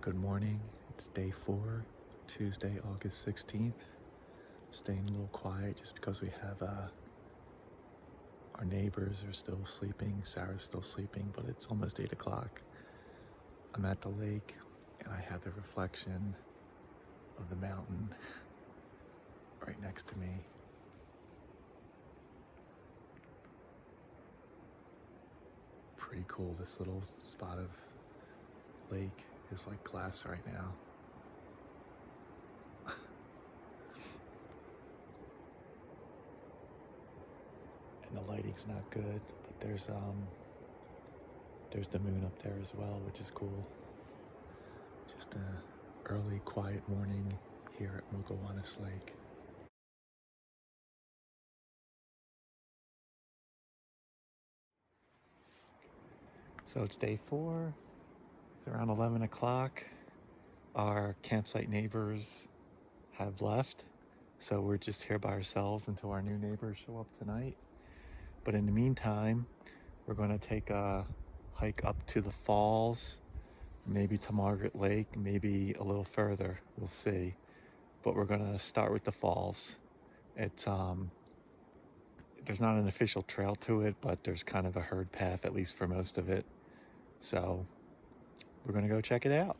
Good morning. It's day 4, Tuesday, August 16th. Staying a little quiet just because we have our neighbors are still sleeping. Sarah's still sleeping, but it's almost 8 o'clock. I'm at the lake and I have the reflection of the mountain right next to me. Pretty cool. This little spot of lake is like glass right now. And the lighting's not good, but there's the moon up there as well, which is cool. Just an early, quiet morning here at Mogowanis Lake. So it's day 4. It's around 11 o'clock. Our campsite neighbors have left, so we're just here by ourselves until our new neighbors show up tonight. But in the meantime, we're going to take a hike up to the falls, maybe to Margaret Lake, maybe a little further. We'll see. But we're going to start with the falls. It's there's not an official trail to it, but there's kind of a herd path, at least for most of it. So we're going to go check it out.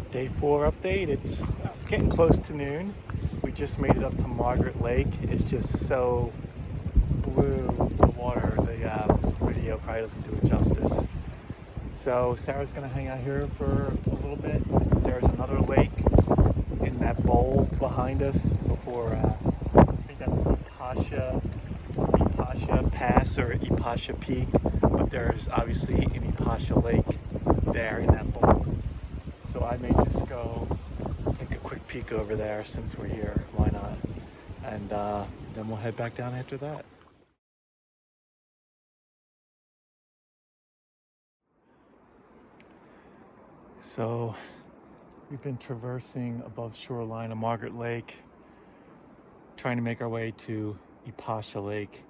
Day 4 update. It's getting close to noon. We just made it up to Margaret Lake. It's just so blue, the water. The video probably doesn't do it justice. So Sarah's gonna hang out here for a little bit. There's another lake in that bowl behind us before, I think that's Ipasha Pass or Ipasha Peak, but there's obviously an Ipasha Lake there in that bowl. So I may just go take a quick peek over there since we're here. Why not? And then we'll head back down after that. So we've been traversing above shoreline of Margaret Lake trying to make our way to Ipasha Lake.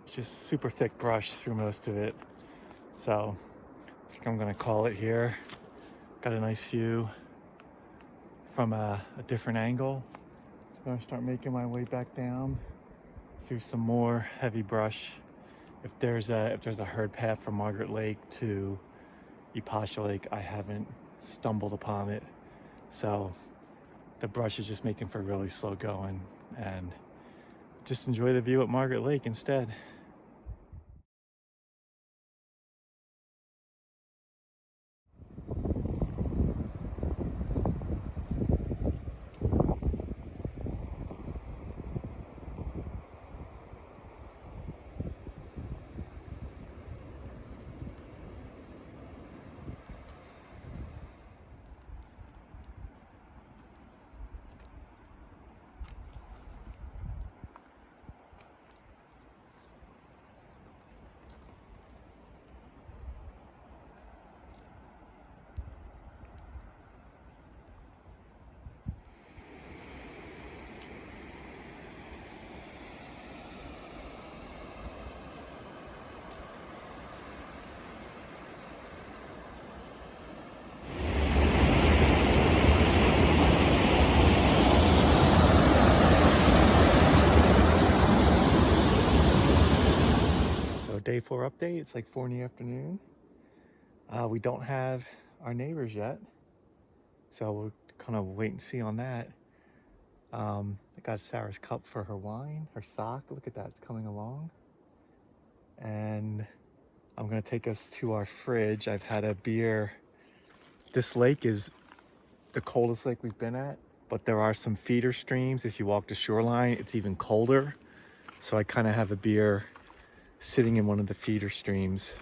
It's just super thick brush through most of it. So I think I'm gonna call it here. Got a nice view from a different angle. I'm gonna start making my way back down through some more heavy brush. If there's a herd path from Margaret Lake to Ipasha Lake, I haven't stumbled upon it. So the brush is just making for really slow going, and just enjoy the view at Margaret Lake instead. Day 4 update. It's like 4 in the afternoon. We don't have our neighbors yet, so we're kind of wait and see on that. I got Sarah's cup for her wine, her sock. Look at that, it's coming along. And I'm gonna take us to our fridge. I've had a beer. This lake is the coldest lake we've been at, but there are some feeder streams. If you walk the shoreline, it's even colder. So I kind of have a beer sitting in one of the feeder streams.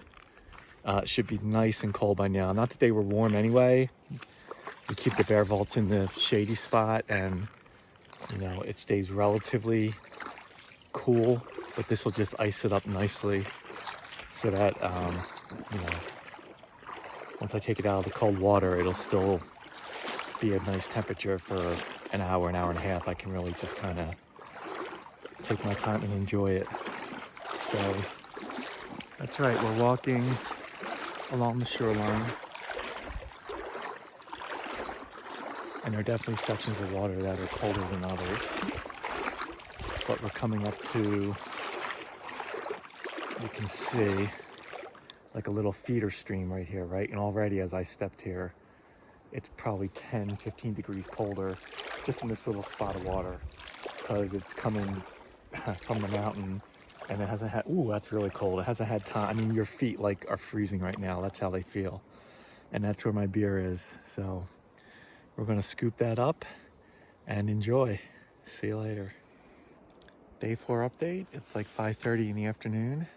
It should be nice and cold by now. Not that they were warm anyway. We keep the bear vaults in the shady spot, and it stays relatively cool, but this will just ice it up nicely so that once I take it out of the cold water, it'll still be a nice temperature for an hour and a half. I can really just kind of take my time and enjoy it. So that's right, we're walking along the shoreline, and there are definitely sections of water that are colder than others, but we're coming up to, you can see like a little feeder stream right here, right? And already as I stepped here, it's probably 10-15 degrees colder just in this little spot of water, because it's coming from the mountain. And it hasn't had, ooh, that's really cold. It hasn't had time. I mean, your feet are freezing right now. That's how they feel. And that's where my beer is. So we're gonna scoop that up and enjoy. See you later. Day 4 update. It's like 5:30 in the afternoon.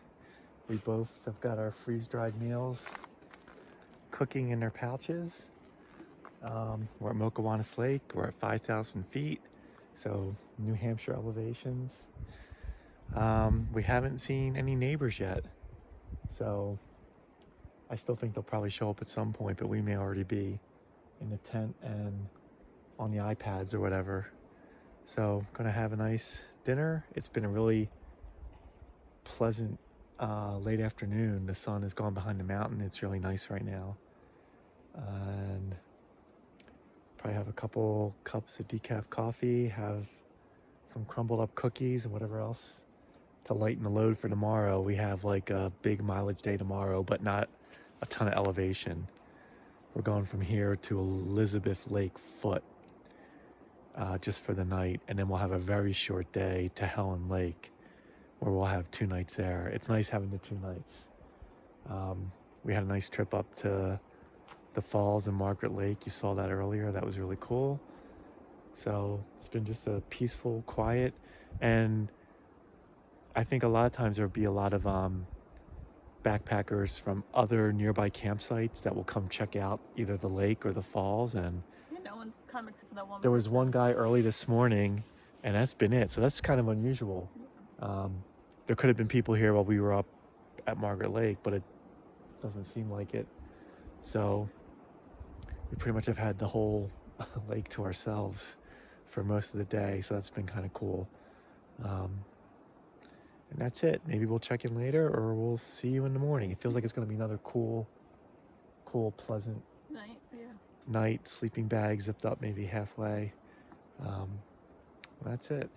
We both have got our freeze-dried meals cooking in their pouches. We're at Mokawanis Lake. We're at 5,000 feet. So New Hampshire elevations. We haven't seen any neighbors yet, so I still think they'll probably show up at some point, but we may already be in the tent and on the iPads or whatever. So gonna have a nice dinner. It's been a really pleasant late afternoon. The sun has gone behind the mountain. It's really nice right now. And probably have a couple cups of decaf coffee, have some crumbled up cookies and whatever else to lighten the load for tomorrow. We have like a big mileage day tomorrow, but not a ton of elevation. We're going from here to Elizabeth Lake Foot just for the night, and then we'll have a very short day to Helen Lake, where we'll have 2 nights there. It's nice having the 2 nights. We had a nice trip up to the falls in Margaret Lake. You saw that earlier. That was really cool. So it's been just a peaceful, quiet, and I think a lot of times there'll be a lot of backpackers from other nearby campsites that will come check out either the lake or the falls. And yeah, no one's come except for that one. There was one guy early this morning, and that's been it. So that's kind of unusual. There could have been people here while we were up at Margaret Lake, but it doesn't seem like it. So we pretty much have had the whole lake to ourselves for most of the day. So that's been kind of cool. And that's it. Maybe we'll check in later, or we'll see you in the morning. It feels like it's going to be another cool, pleasant Night, yeah. night. Sleeping bag zipped up maybe halfway. That's it.